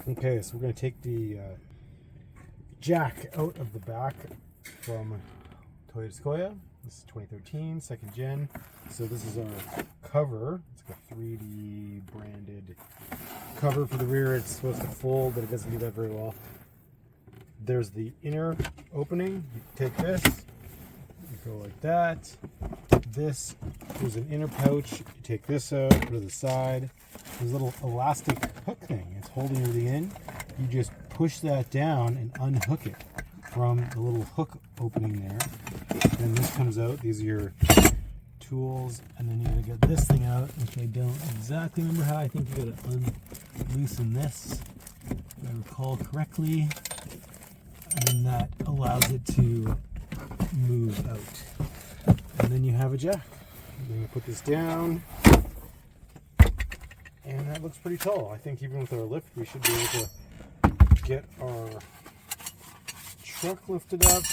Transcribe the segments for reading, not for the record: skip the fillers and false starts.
Okay, so we're going to take the jack out of the back from Toyota Sequoia. This is 2013, second gen. So this is our cover. It's like a 3D branded cover for the rear. It's supposed to fold, but it doesn't do that very well. There's the inner opening. You take this, you go like that. This is an inner pouch. You take this out, put it to the side. There's a little elastic hook thing. It's holding everything in. You just push that down and unhook it from the little hook opening there. Then this comes out. These are your tools, and then you gotta get this thing out, which I don't exactly remember how. I think you gotta unloosen this, if I recall correctly, and then that allows it to move out. And then you have a jack. I'm gonna put this down, and that looks pretty tall. I think even with our lift, we should be able to get our truck lifted up.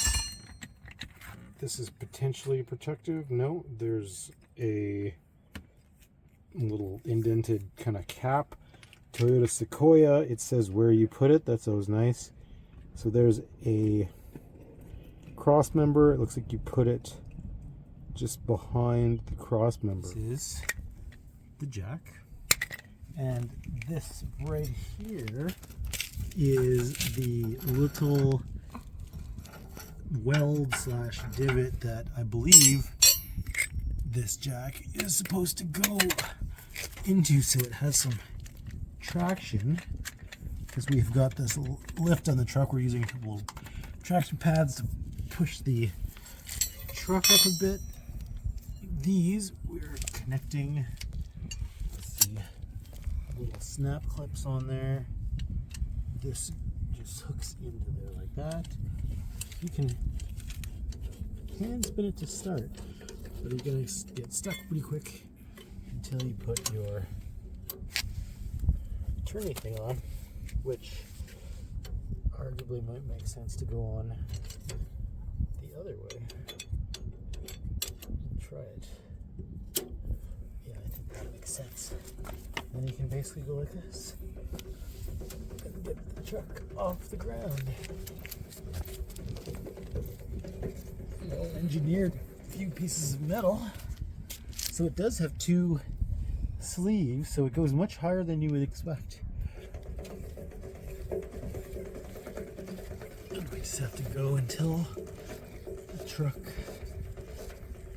This is potentially protective. No, there's a little indented kind of cap. Toyota Sequoia, it says where you put it. That's always nice. So there's a cross member. It looks like you put it just behind the cross member. This is the jack. And this right here is the little weld slash divot that I believe this jack is supposed to go into, so it has some traction, because we've got this lift on the truck. We're using a couple of traction pads to push the truck up a bit. These we're connecting, let's see, little snap clips on there. This just hooks into there like that. You can spin it to start, but you're going to get stuck pretty quick until you put your turny thing on, which arguably might make sense to go on the other way. Try it. Yeah, I think that makes sense. Then you can basically go like this and get the truck off the ground. Well engineered few pieces of metal. So it does have two sleeves, so it goes much higher than you would expect. And we just have to go until the truck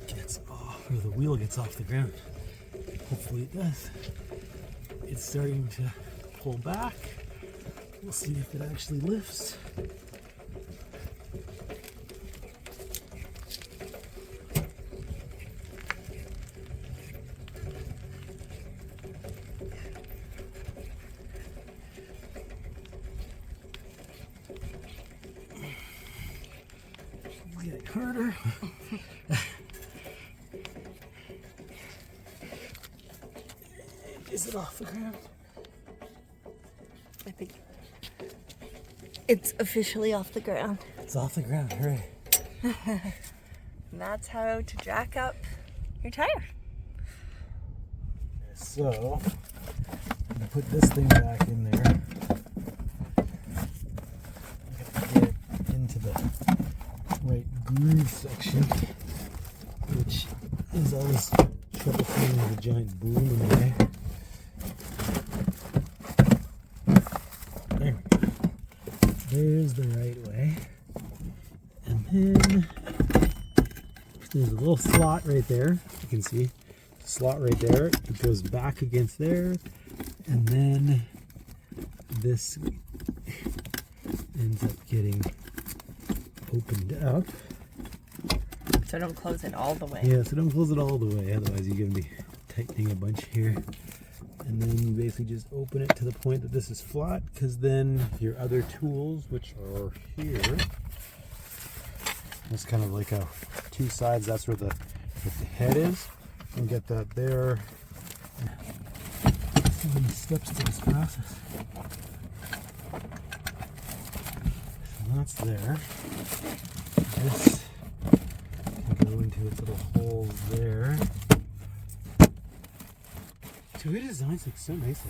gets off, or the wheel gets off the ground. Hopefully it does. It's starting to pull back. We'll see if it actually lifts. It's getting harder. Is it off the ground? I think it's officially off the ground. It's off the ground, hooray. And that's how to jack up your tire. So, I'm going to put this thing back in there. Get it into the right groove section, which is always troublesome with a giant boom in the way. There we go. There's the right way. And then there's a little slot right there. You can see the slot right there. It goes back against there. And then this ends up getting opened up. So don't close it all the way. Yeah, so don't close it all the way. Otherwise you're going to be tightening a bunch here. And then you basically just open it to the point that this is flat, because then your other tools, which are here, it's kind of like a two sides. That's where the head is. And get that there. So many steps to this process. So that's there. This can go into its little hole there. Toyota designs look so nice.